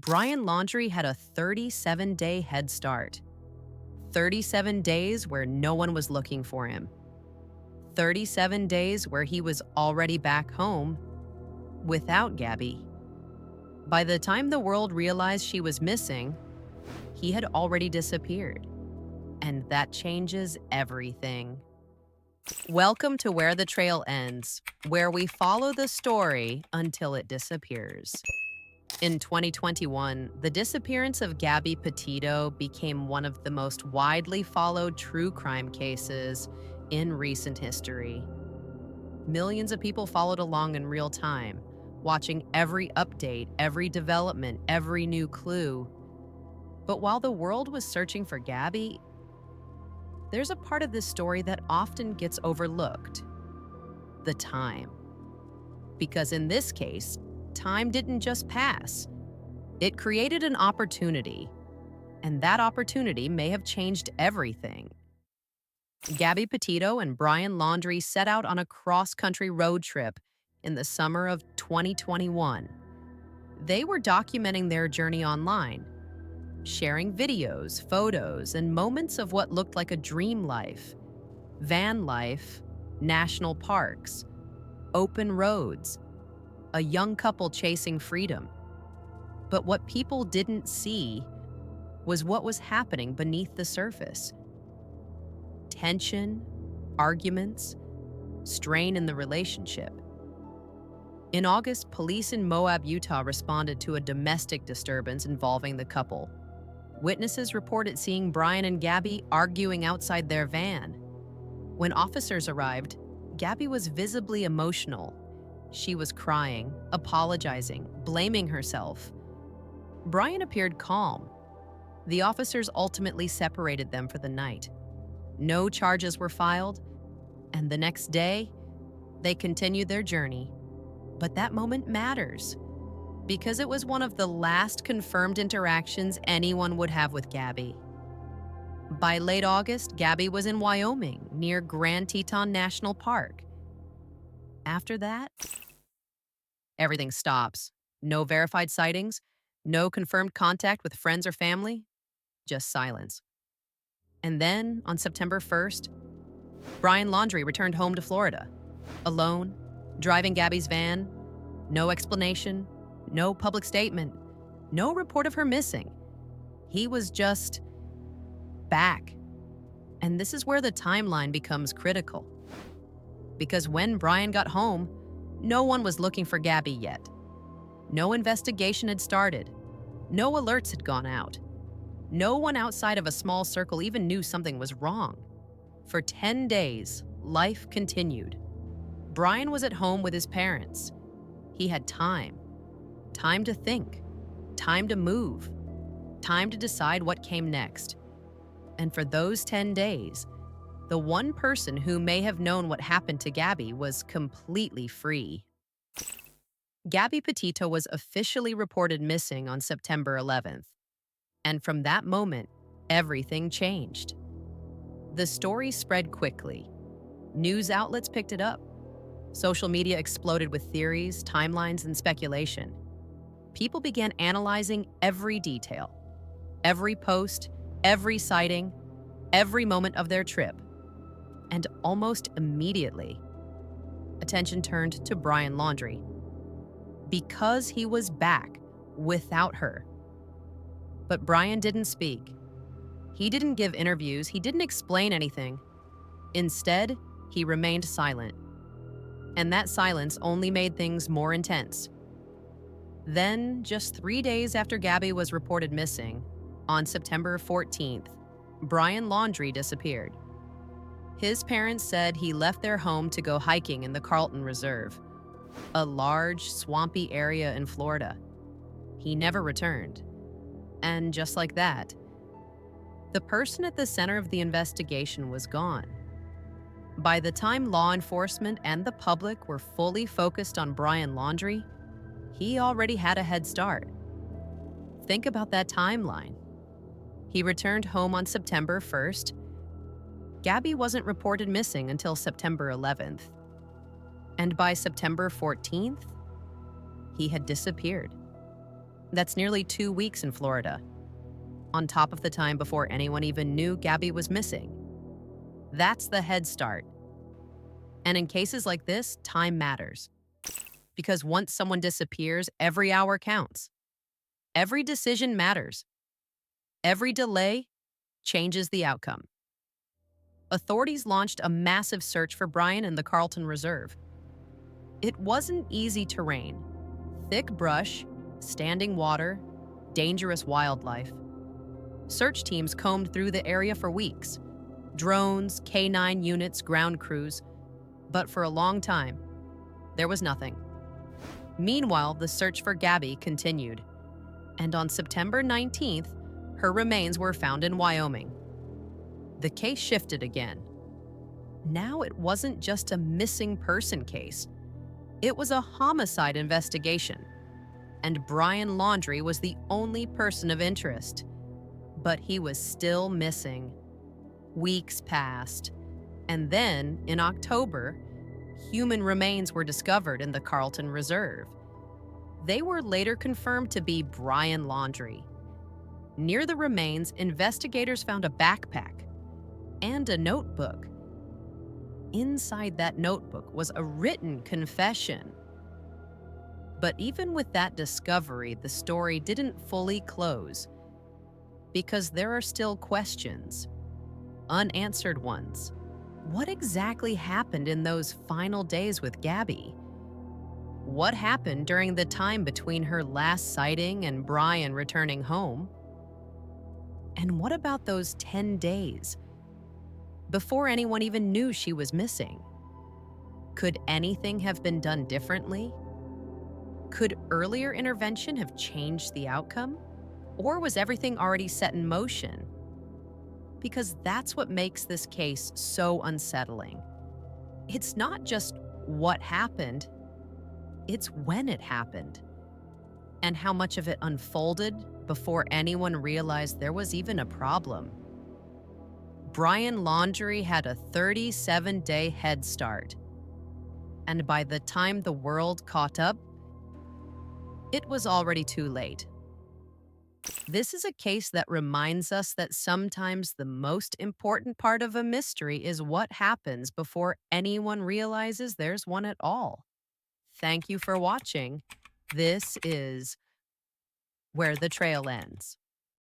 Brian Laundrie had a 37-day head start. 37 days where no one was looking for him. 37 days where he was already back home without Gabby. By the time the world realized she was missing, he had already disappeared. And that changes everything. Welcome to Where the Trail Ends, where we follow the story until it disappears. In 2021, the disappearance of Gabby Petito became one of the most widely followed true crime cases in recent history. Millions of people followed along in real time, watching every update, every development, every new clue. But while the world was searching for Gabby, there's a part of this story that often gets overlooked: the time. Because in this case, time didn't just pass. It created an opportunity, and that opportunity may have changed everything. Gabby Petito and Brian Laundrie set out on a cross-country road trip in the summer of 2021. They were documenting their journey online, sharing videos, photos, and moments of what looked like a dream life: van life, national parks, open roads, a young couple chasing freedom. But what people didn't see was what was happening beneath the surface. Tension, arguments, strain in the relationship. In August, police in Moab, Utah responded to a domestic disturbance involving the couple. Witnesses reported seeing Brian and Gabby arguing outside their van. When officers arrived, Gabby was visibly emotional. She was crying, apologizing, blaming herself. Brian appeared calm. The officers ultimately separated them for the night. No charges were filed, and the next day, they continued their journey. But that moment matters, because it was one of the last confirmed interactions anyone would have with Gabby. By late August, Gabby was in Wyoming, near Grand Teton National Park. After that, everything stops. No verified sightings, no confirmed contact with friends or family, just silence. And then, on September 1st, Brian Laundrie returned home to Florida, alone, driving Gabby's van. No explanation, no public statement, no report of her missing. He was just back. And this is where the timeline becomes critical. Because when Brian got home, no one was looking for Gabby yet. No investigation had started. No alerts had gone out. No one outside of a small circle even knew something was wrong. For 10 days, life continued. Brian was at home with his parents. He had time to think, time to move, time to decide what came next. And for those 10 days, the one person who may have known what happened to Gabby was completely free. Gabby Petito was officially reported missing on September 11th. And from that moment, everything changed. The story spread quickly. News outlets picked it up. Social media exploded with theories, timelines, and speculation. People began analyzing every detail, every post, every sighting, every moment of their trip. And almost immediately, attention turned to Brian Laundrie. Because he was back without her. But Brian didn't speak. He didn't give interviews. He didn't explain anything. Instead, he remained silent. And that silence only made things more intense. Then, just 3 days after Gabby was reported missing, on September 14th, Brian Laundrie disappeared. His parents said he left their home to go hiking in the Carlton Reserve, a large, swampy area in Florida. He never returned. And just like that, the person at the center of the investigation was gone. By the time law enforcement and the public were fully focused on Brian Laundrie, he already had a head start. Think about that timeline. He returned home on September 1st. Gabby wasn't reported missing until September 11th. And by September 14th, he had disappeared. That's nearly 2 weeks in Florida, on top of the time before anyone even knew Gabby was missing. That's the head start. And in cases like this, time matters. Because once someone disappears, every hour counts. Every decision matters. Every delay changes the outcome. Authorities launched a massive search for Brian in the Carlton Reserve. It wasn't easy terrain. Thick brush, standing water, dangerous wildlife. Search teams combed through the area for weeks. Drones, K-9 units, ground crews. But for a long time, there was nothing. Meanwhile, the search for Gabby continued. And on September 19th, her remains were found in Wyoming. The case shifted again. Now it wasn't just a missing person case. It was a homicide investigation. And Brian Laundrie was the only person of interest. But he was still missing. Weeks passed. And then, in October, human remains were discovered in the Carlton Reserve. They were later confirmed to be Brian Laundrie. Near the remains, investigators found a backpack and a notebook. Inside that notebook was a written confession. But even with that discovery, the story didn't fully close, because there are still questions, unanswered ones. What exactly happened in those final days with Gabby? What happened during the time between her last sighting and Brian returning home? And what about those 10 days before anyone even knew she was missing? Could anything have been done differently? Could earlier intervention have changed the outcome? Or was everything already set in motion? Because that's what makes this case so unsettling. It's not just what happened, it's when it happened, and how much of it unfolded before anyone realized there was even a problem. Brian Laundrie had a 37-day head start, and by the time the world caught up, it was already too late. This is a case that reminds us that sometimes the most important part of a mystery is what happens before anyone realizes there's one at all. Thank you for watching. This is Where the Trail Ends.